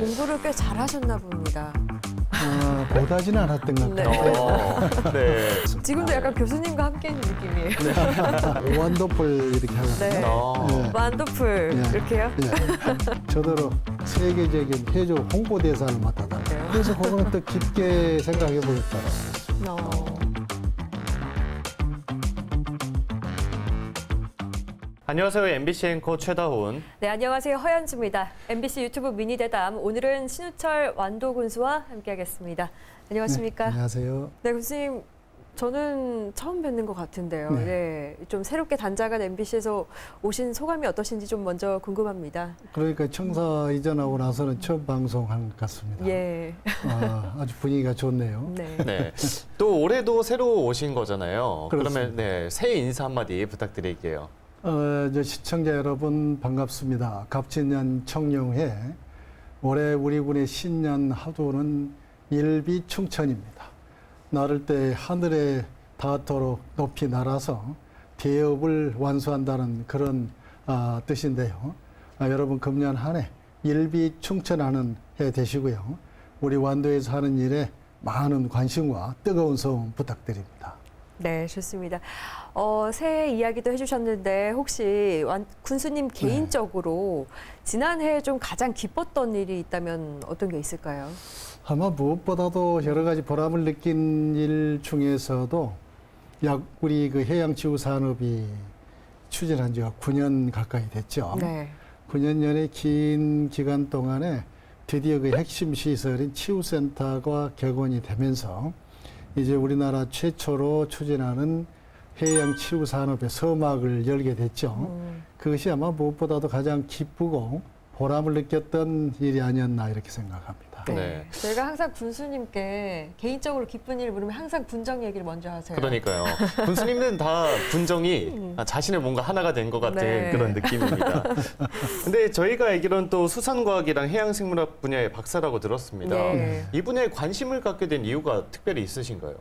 공부를 꽤 잘하셨나 봅니다. 못하지는 않았던 것 네. 같아요. 네. 지금도 약간 교수님과 함께 있는 느낌이에요. 원더풀 이렇게 하거든요. 네. 네. 완더풀 네. 이렇게요? 예. 저더러 세계적인 해조 홍보대사를 맡아달라고. 그래요? 그래서 그거는 또 깊게 생각해 보겠더라고요. 안녕하세요. MBC 앵커 최다훈. 네, 안녕하세요. 허연주입니다. MBC 유튜브 미니 대담 오늘은 신우철 완도 군수와 함께하겠습니다. 안녕하십니까? 네, 안녕하세요. 네, 교수님. 저는 처음 뵙는 것 같은데요. 네. 네, 좀 새롭게 단장한 MBC에서 오신 소감이 어떠신지 좀 먼저 궁금합니다. 그러니까 청사 이전하고 나서는 처음 방송한 것 같습니다. 예. 아주 분위기가 좋네요. 네. 네. 또 올해도 새로 오신 거잖아요. 그러면 그렇습니다. 네, 새해 인사 한마디 부탁드릴게요. 저 시청자 여러분 반갑습니다. 갑진년 청룡회 올해 우리 군의 신년 화두는 일비충천입니다. 나를 때 하늘에 닿도록 높이 날아서 대업을 완수한다는 그런 뜻인데요. 여러분 금년 한 해 일비충천하는 해 되시고요. 우리 완도에서 하는 일에 많은 관심과 뜨거운 소원 부탁드립니다. 네, 좋습니다. 새해 이야기도 해주셨는데 혹시 군수님 개인적으로 지난해 좀 가장 기뻤던 일이 있다면 어떤 게 있을까요? 아마 무엇보다도 여러 가지 보람을 느낀 일 중에서도 우리 그 해양치유 산업이 추진한 지가 9년 가까이 됐죠. 네. 9년여의 긴 기간 동안에 드디어 그 핵심 시설인 치유센터가 격언이 되면서 이제 우리나라 최초로 추진하는 해양치유 산업의 서막을 열게 됐죠. 그것이 아마 무엇보다도 가장 기쁘고 보람을 느꼈던 일이 아니었나 이렇게 생각합니다. 네. 저희가 항상 군수님께 개인적으로 기쁜 일 물으면 항상 군정 얘기를 먼저 하세요. 그러니까요. 군수님은 다 군정이 자신의 뭔가 하나가 된 것 같은 네. 그런 느낌입니다. 근데 저희가 알기로는 또 수산과학이랑 해양생물학 분야의 박사라고 들었습니다. 네. 이 분야에 관심을 갖게 된 이유가 특별히 있으신가요?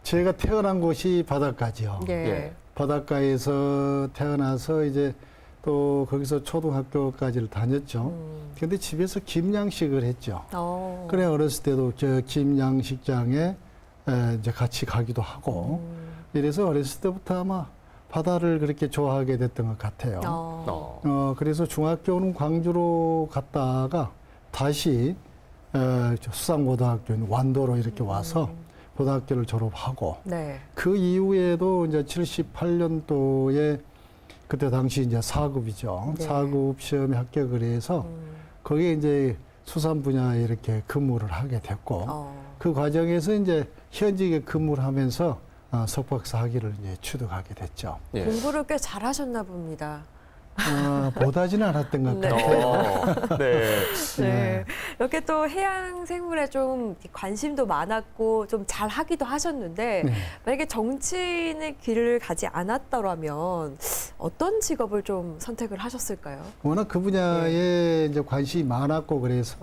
제가 태어난 곳이 바닷가지요. 예. 예. 바닷가에서 태어나서 이제 또 거기서 초등학교까지를 다녔죠. 근데 집에서 김양식을 했죠. 그래 어렸을 때도 저 김양식장에 이제 같이 가기도 하고 이래서 어렸을 때부터 아마 바다를 그렇게 좋아하게 됐던 것 같아요. 그래서 중학교는 광주로 갔다가 다시 수산고등학교인 완도로 이렇게 와서 고등학교를 졸업하고 네. 그 이후에도 이제 78년도에 그때 당시 이제 4급이죠. 네. 4급 시험에 합격을 해서 거기에 이제 수산 분야에 이렇게 근무를 하게 됐고 그 과정에서 이제 현직에 근무를 하면서 석박사 학위를 이제 취득하게 됐죠. 예. 공부를 꽤 잘하셨나 봅니다. 못하지는 않았던 것 네. 같아요. 네. 네. 이렇게 또 해양 생물에 좀 관심도 많았고 좀 잘하기도 하셨는데 네. 만약에 정치인의 길을 가지 않았더라면 어떤 직업을 좀 선택을 하셨을까요? 워낙 그 분야에 이제 관심이 많았고 그래서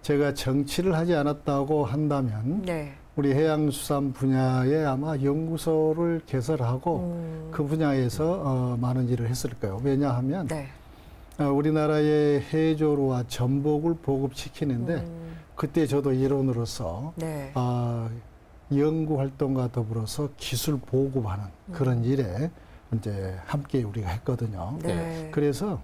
제가 정치를 하지 않았다고 한다면 네. 우리 해양수산 분야에 아마 연구소를 개설하고 그 분야에서 많은 일을 했을 거예요. 왜냐하면 네. 우리나라의 해조류와 전복을 보급시키는데 그때 저도 일원으로서 네. 연구 활동과 더불어서 기술 보급하는 그런 일에 이제 함께 우리가 했거든요. 네. 그래서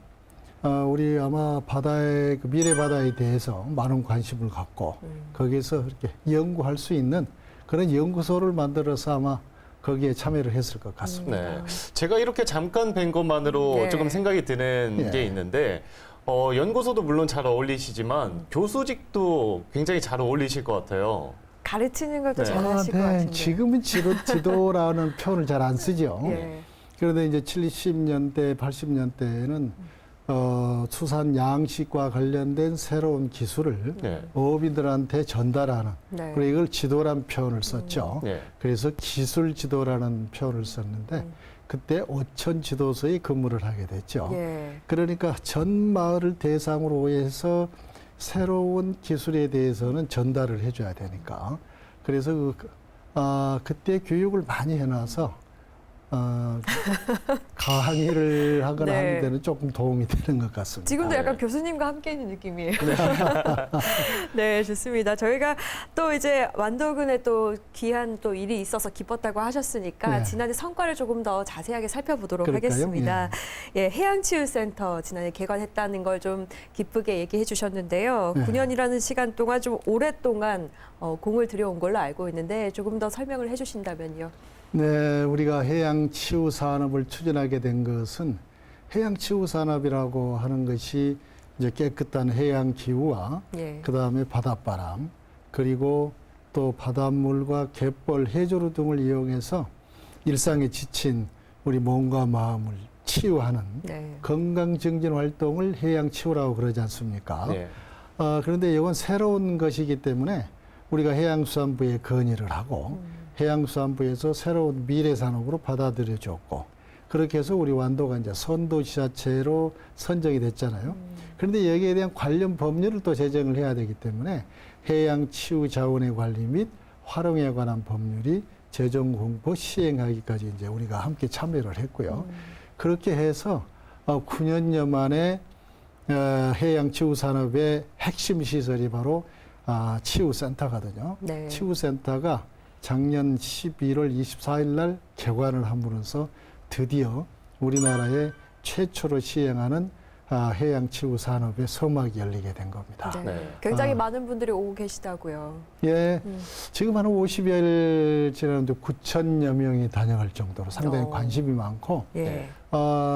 우리 아마 바다의 그 미래 바다에 대해서 많은 관심을 갖고 거기에서 이렇게 연구할 수 있는 그런 연구소를 만들어서 아마 거기에 참여를 했을 것 같습니다. 네. 제가 이렇게 잠깐 뵌 것만으로 네. 조금 생각이 드는 예. 게 있는데, 연구소도 물론 잘 어울리시지만, 교수직도 굉장히 잘 어울리실 것 같아요. 가르치는 것도 네. 잘하실 것 같은데. 지금은 지도라는 표현을 잘 안 쓰죠. 예. 그런데 이제 70년대, 80년대에는 수산 양식과 관련된 새로운 기술을 네. 어업인들한테 전달하는 네. 그리고 이걸 지도라는 표현을 썼죠. 네. 그래서 기술 지도라는 표현을 썼는데 그때 어촌 지도소에 근무를 하게 됐죠. 예. 그러니까 전 마을을 대상으로 해서 새로운 기술에 대해서는 전달을 해줘야 되니까 그래서 그때 교육을 많이 해놔서 강의를 하거나 네. 하는 데는 조금 도움이 되는 것 같습니다. 지금도 약간 네. 교수님과 함께 있는 느낌이에요. 네, 좋습니다. 저희가 또 이제 완도군에 또 귀한 또 일이 있어서 기뻤다고 하셨으니까 네. 지난해 성과를 조금 더 자세하게 살펴보도록 그럴까요? 하겠습니다. 예, 해양치유센터 지난해 개관했다는 걸 좀 기쁘게 얘기해 주셨는데요. 네. 9년이라는 시간 동안 좀 오랫동안 공을 들여온 걸로 알고 있는데 조금 더 설명을 해 주신다면요. 네, 우리가 해양치유 산업을 추진하게 된 것은 해양치유 산업이라고 하는 것이 이제 깨끗한 해양 기후와 예. 그다음에 바닷바람 그리고 또 바닷물과 갯벌, 해조류 등을 이용해서 일상에 지친 우리 몸과 마음을 치유하는 네. 건강 증진 활동을 해양치유라고 그러지 않습니까? 네. 그런데 이건 새로운 것이기 때문에 우리가 해양수산부에 건의를 하고 해양수산부에서 새로운 미래 산업으로 받아들여졌고 그렇게 해서 우리 완도가 이제 선도지자체로 선정이 됐잖아요. 그런데 여기에 대한 관련 법률을 또 제정을 해야 되기 때문에 해양치유 자원의 관리 및 활용에 관한 법률이 제정 공포 시행하기까지 이제 우리가 함께 참여를 했고요. 그렇게 해서 9년여 만에 해양치유 산업의 핵심 시설이 바로 치유센터거든요. 네. 치유센터가 작년 11월 24일 날 개관을 함으로써 드디어 우리나라에 최초로 시행하는 해양치유 산업의 서막이 열리게 된 겁니다. 네. 네. 굉장히 많은 분들이 오고 계시다고요. 예, 지금 한 50여일 지났는데 9천여 명이 다녀갈 정도로 상당히 관심이 많고 예.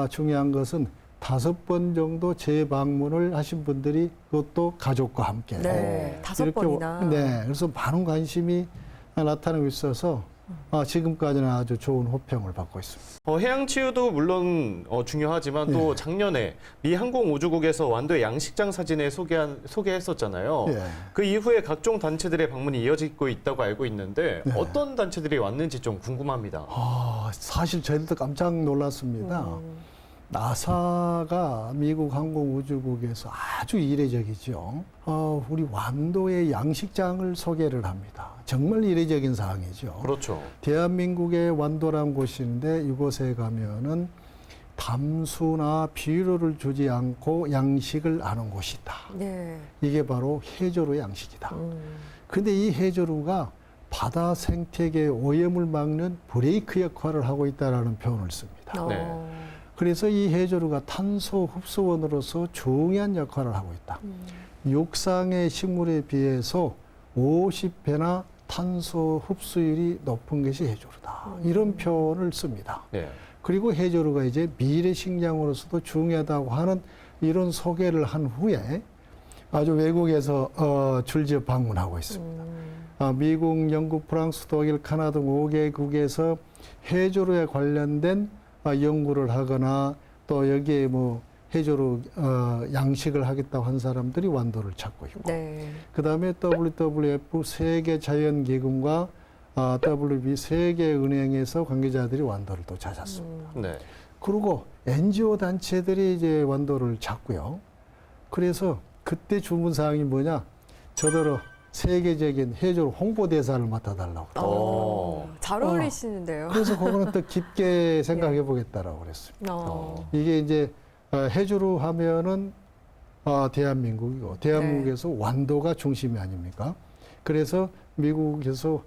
중요한 것은 5번 정도 재방문을 하신 분들이 그것도 가족과 함께 네. 5번이나. 네, 그래서 많은 관심이 나타나고 있어서 지금까지는 아주 좋은 호평을 받고 있습니다. 해양치유도 물론 중요하지만 또 작년에 미 항공우주국에서 완도의 양식장 사진에 소개했었잖아요. 예. 그 이후에 각종 단체들의 방문이 이어지고 있다고 알고 있는데 네. 어떤 단체들이 왔는지 좀 궁금합니다. 사실 저희들도 깜짝 놀랐습니다. 나사가 미국 항공우주국에서 아주 이례적이죠. 우리 완도의 양식장을 소개를 합니다. 정말 이례적인 사항이죠. 그렇죠. 대한민국의 완도라는 곳이 있는데 이곳에 가면은 담수나 비료를 주지 않고 양식을 하는 곳이다. 네. 이게 바로 해조류 양식이다. 근데 이 해조류가 바다 생태계 오염을 막는 브레이크 역할을 하고 있다라는 표현을 씁니다. 네. 그래서 이 해조류가 탄소 흡수원으로서 중요한 역할을 하고 있다. 육상의 식물에 비해서 50배나 탄소 흡수율이 높은 것이 해조류다. 이런 표현을 씁니다. 네. 그리고 해조류가 이제 미래 식량으로서도 중요하다고 하는 이런 소개를 한 후에 아주 외국에서 줄지어 방문하고 있습니다. 미국, 영국, 프랑스, 독일, 카나다 등 5개국에서 해조류에 관련된 연구를 하거나 또 여기에 뭐 해조류 양식을 하겠다고 한 사람들이 완도를 찾고 있고 네. 그다음에 WWF 세계자연기금과 WB 세계은행에서 관계자들이 완도를 또 찾았습니다. 네. 그리고 NGO 단체들이 이제 완도를 찾고요. 그래서 그때 주문 사항이 뭐냐? 저더러 세계적인 해조류 홍보대사를 맡아달라고. 잘 어울리시는데요. 그래서 그거는 또 깊게 생각해 보겠다라고 그랬습니다. 이게 이제 해조류 하면은 대한민국이고 대한민국에서 완도가 중심이 아닙니까? 그래서 미국에서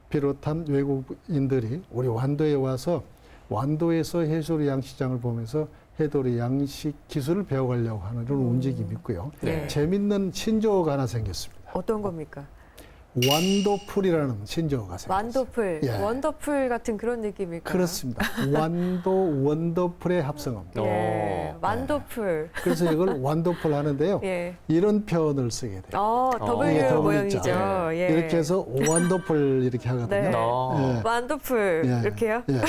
비롯한 외국인들이 우리 완도에 와서 완도에서 해조류 양식장을 보면서 해조류 양식 기술을 배워가려고 하는 그런 움직임이 있고요. 네. 재밌는 신조어가 하나 생겼습니다. 어떤 겁니까? 완도풀이라는 신조어가 생겼어요. 완도풀, 예. 원더풀 같은 그런 느낌일까요? 그렇습니다. 완도, 원더풀의 합성어입니다. 예, 완도풀. 그래서 이걸 완도풀 하는데요. 예. 이런 표현을 쓰게 돼요. W 이게 더블 모양이죠. 있죠. 예. 이렇게 해서 원더풀 이렇게 하거든요. 네. 예. 완도풀 예. 이렇게요? 예.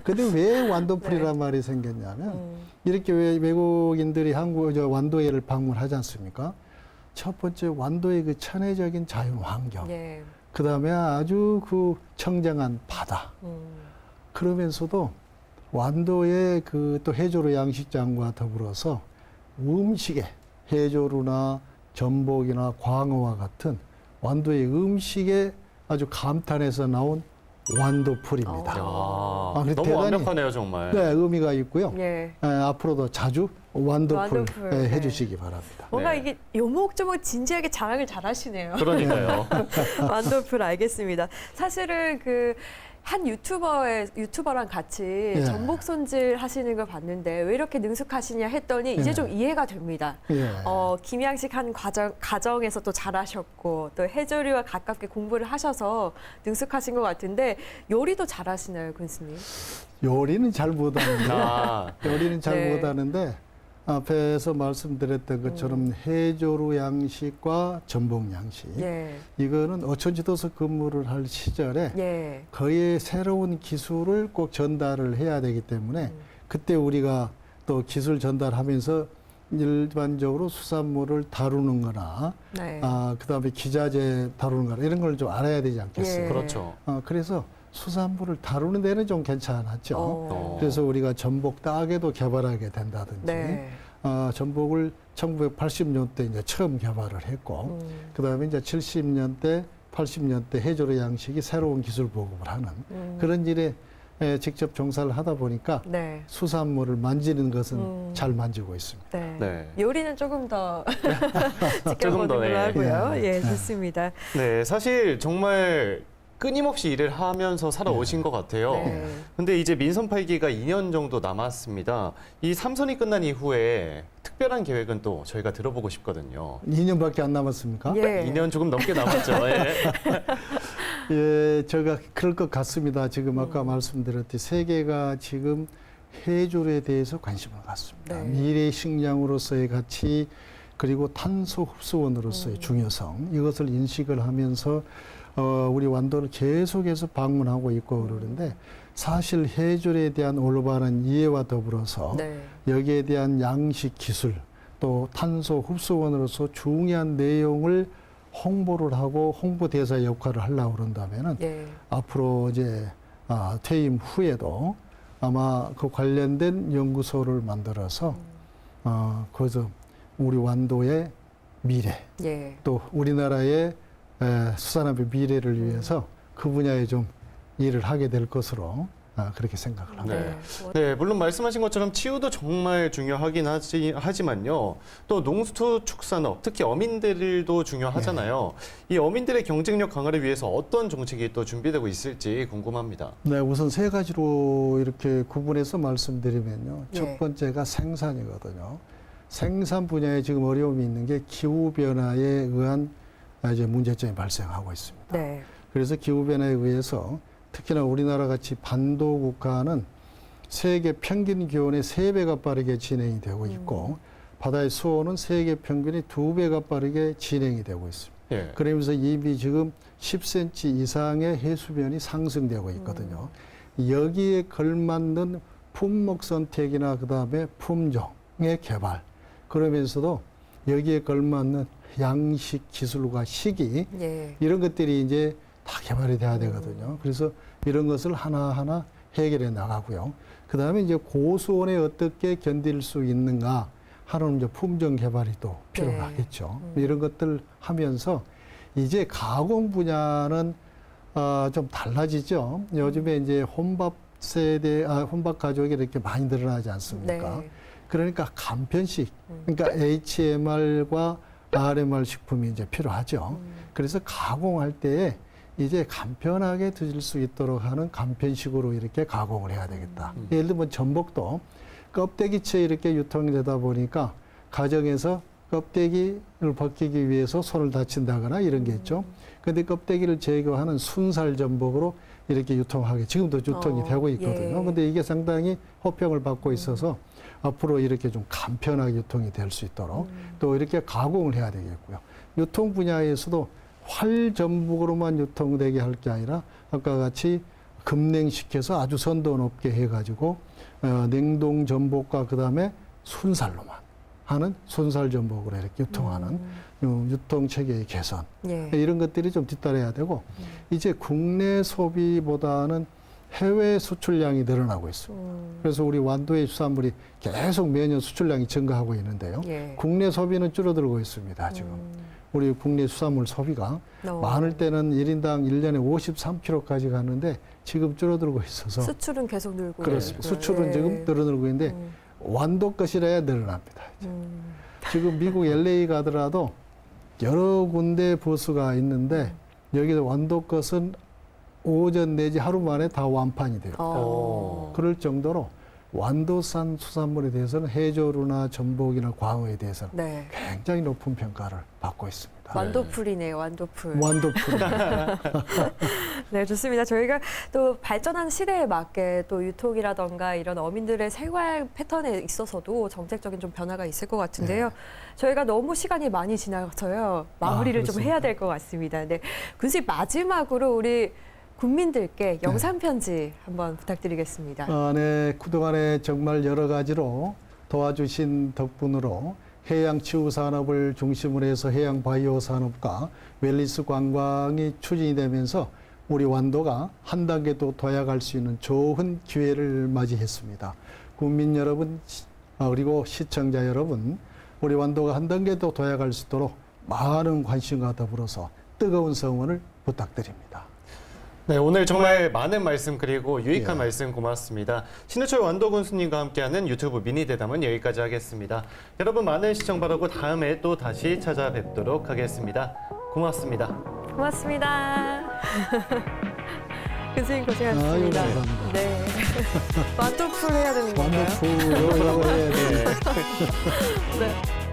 근데 왜 완도풀이란 말이 생겼냐면 이렇게 왜 외국인들이 완도에를 방문하지 않습니까? 첫 번째 완도의 그 천혜적인 자연 환경, 예. 그 다음에 아주 그 청정한 바다. 그러면서도 완도의 그 또 해조류 양식장과 더불어서 음식에 해조류나 전복이나 광어와 같은 완도의 음식에 아주 감탄해서 나온 완도풀입니다. 근데 너무 대단히, 완벽하네요, 정말. 네, 의미가 있고요. 예. 앞으로도 자주 완도풀 완도풀, 해 네. 주시기 바랍니다. 뭔가 네. 이게 요목조목 진지하게 자랑을 잘하시네요. 그러니까요. 완도풀 알겠습니다. 사실은 그 한 유튜버랑 같이 전복 손질 하시는 걸 봤는데 왜 이렇게 능숙하시냐 했더니 이제 좀 이해가 됩니다. 예. 김양식 한 가정에서 또 잘하셨고 또 해조류와 가깝게 공부를 하셔서 능숙하신 것 같은데 요리도 잘하시나요, 군수님? 요리는 잘 못하는데 요리는 잘 네. 못하는데 앞에서 말씀드렸던 것처럼 해조류 양식과 전복 양식 예. 이거는 어촌지도서 근무를 할 시절에 예. 그의 새로운 기술을 꼭 전달을 해야 되기 때문에 그때 우리가 또 기술 전달하면서 일반적으로 수산물을 다루는 거나 네. 그다음에 기자재 다루는 거나 이런 걸 좀 알아야 되지 않겠어요? 예. 그렇죠. 그래서 수산물을 다루는 데는 좀 괜찮았죠. 그래서 우리가 전복 따개도 개발하게 된다든지 네. 전복을 1980년대 이제 처음 개발을 했고 그다음에 이제 70년대 80년대 해조류 양식이 새로운 기술 보급을 하는 그런 일에 직접 종사를 하다 보니까 네. 수산물을 만지는 것은 잘 만지고 있습니다. 네. 네. 요리는 조금 더 조금 지켜보는 더, 걸로 네. 하고요. 예. 예, 좋습니다. 네, 사실 정말 끊임없이 일을 하면서 살아오신 것 같아요. 네. 근데 이제 민선 8기가 2년 정도 남았습니다. 이 3선이 끝난 이후에 특별한 계획은 또 저희가 들어보고 싶거든요. 2년밖에 안 남았습니까? 예. 2년 조금 넘게 남았죠. 예. 예, 제가 그럴 것 같습니다. 지금 아까 말씀드렸듯이 세계가 지금 해조류에 대해서 관심을 갖습니다. 네. 미래 식량으로서의 가치 그리고 탄소 흡수원으로서의 중요성 이것을 인식을 하면서 우리 완도를 계속해서 방문하고 있고 그러는데 사실 해조류에 대한 올바른 이해와 더불어서 네. 여기에 대한 양식 기술 또 탄소 흡수원으로서 중요한 내용을 홍보를 하고 홍보대사 역할을 하려고 그런다면은 예. 앞으로 이제 퇴임 후에도 아마 그 관련된 연구소를 만들어서 거기서 우리 완도의 미래 예. 또 우리나라의 수산업의 미래를 위해서 그 분야에 좀 일을 하게 될 것으로 그렇게 생각을 합니다. 네. 네, 물론 말씀하신 것처럼 치유도 정말 중요하긴 하지만요. 또 농수축산업, 특히 어민들도 중요하잖아요. 이 어민들의 경쟁력 강화를 위해서 어떤 정책이 또 준비되고 있을지 궁금합니다. 네, 우선 세 가지로 이렇게 구분해서 말씀드리면요. 예. 첫 번째가 생산이거든요. 생산 분야에 지금 어려움이 있는 게 기후 변화에 의한 이제 문제점이 발생하고 있습니다. 네. 그래서 기후 변화에 의해서 특히나 우리나라 같이 반도 국가는 세계 평균 기온의 3배가 빠르게 진행이 되고 있고 바다의 수온은 세계 평균의 2배가 빠르게 진행이 되고 있습니다. 예. 그러면서 이미 지금 10cm 이상의 해수면이 상승되고 있거든요. 여기에 걸맞는 품목 선택이나 그다음에 품종의 개발 그러면서도 여기에 걸맞는 양식 기술과 시기 예. 이런 것들이 이제 다 개발이 돼야 되거든요. 그래서 이런 것을 하나하나 해결해 나가고요. 그 다음에 이제 고수온에 어떻게 견딜 수 있는가 하는 이제 품종 개발이 또 필요하겠죠. 이런 것들 하면서 이제 가공 분야는 좀 달라지죠. 요즘에 이제 혼밥 세대, 혼밥 가족이 이렇게 많이 늘어나지 않습니까? 네. 그러니까 간편식, 그러니까 HMR과 RMR 식품이 이제 필요하죠. 그래서 가공할 때에 이제 간편하게 드실 수 있도록 하는 간편식으로 이렇게 가공을 해야 되겠다. 예를 들면 전복도 껍데기채 이렇게 유통이 되다 보니까 가정에서 껍데기를 벗기기 위해서 손을 다친다거나 이런 게 있죠. 근데 껍데기를 제거하는 순살 전복으로 이렇게 유통하게 지금도 유통이 되고 있거든요. 예. 근데 이게 상당히 호평을 받고 있어서 앞으로 이렇게 좀 간편하게 유통이 될 수 있도록 또 이렇게 가공을 해야 되겠고요. 유통 분야에서도 활전복으로만 유통되게 할 게 아니라 아까 같이 급냉시켜서 아주 선도 높게 해가지고 냉동 전복과 그다음에 순살로만 하는 순살 전복으로 이렇게 유통하는 유통 체계의 개선 예. 이런 것들이 좀 뒤따라야 되고 이제 국내 소비보다는 해외 수출량이 늘어나고 있습니다. 그래서 우리 완도의 수산물이 계속 매년 수출량이 증가하고 있는데요. 예. 국내 소비는 줄어들고 있습니다. 지금 우리 국내 수산물 소비가 많을 때는 1인당 1년에 53kg까지 갔는데 지금 줄어들고 있어서 수출은 계속 늘고 그렇습니다. 있고요. 수출은 예. 지금 늘어들고 있는데 완도 것이라야 늘어납니다. 이제. 지금 미국 LA 가더라도 여러 군데 보수가 있는데 여기서 완도 것은 오전 내지 하루 만에 다 완판이 돼요. 그럴 정도로 완도산 수산물에 대해서는 해조류나 전복이나 광어에 대해서는 네. 굉장히 높은 평가를 받고 있습니다. 완도풀이네요, 완도풀. 완도풀. 네, 좋습니다. 저희가 또 발전한 시대에 맞게 또 유통이라던가 이런 어민들의 생활 패턴에 있어서도 정책적인 좀 변화가 있을 것 같은데요. 저희가 너무 시간이 많이 지나서요. 마무리를 좀 해야 될 것 같습니다. 네, 군수님 마지막으로 우리 국민들께 영상 편지 한번 부탁드리겠습니다. 네, 그동안에 정말 여러 가지로 도와주신 덕분으로 해양 치유 산업을 중심으로 해서 해양 바이오 산업과 웰니스 관광이 추진이 되면서 우리 완도가 한 단계 더 도약할 수 있는 좋은 기회를 맞이했습니다. 국민 여러분 그리고 시청자 여러분, 우리 완도가 한 단계 더 도약할 수 있도록 많은 관심과 더불어서 뜨거운 성원을 부탁드립니다. 네, 오늘 정말 많은 말씀 그리고 유익한 예. 말씀 고맙습니다. 신해철 완도 군수님과 함께하는 유튜브 미니 대담은 여기까지 하겠습니다. 여러분 많은 시청 바라고 다음에 또 다시 찾아뵙도록 하겠습니다. 고맙습니다. 고맙습니다. 교수님 고생하셨습니다. 아유, 감사합니다. 네. 완도풀 해야 되는 건가요? 완도풀 요거 해야 돼. 네.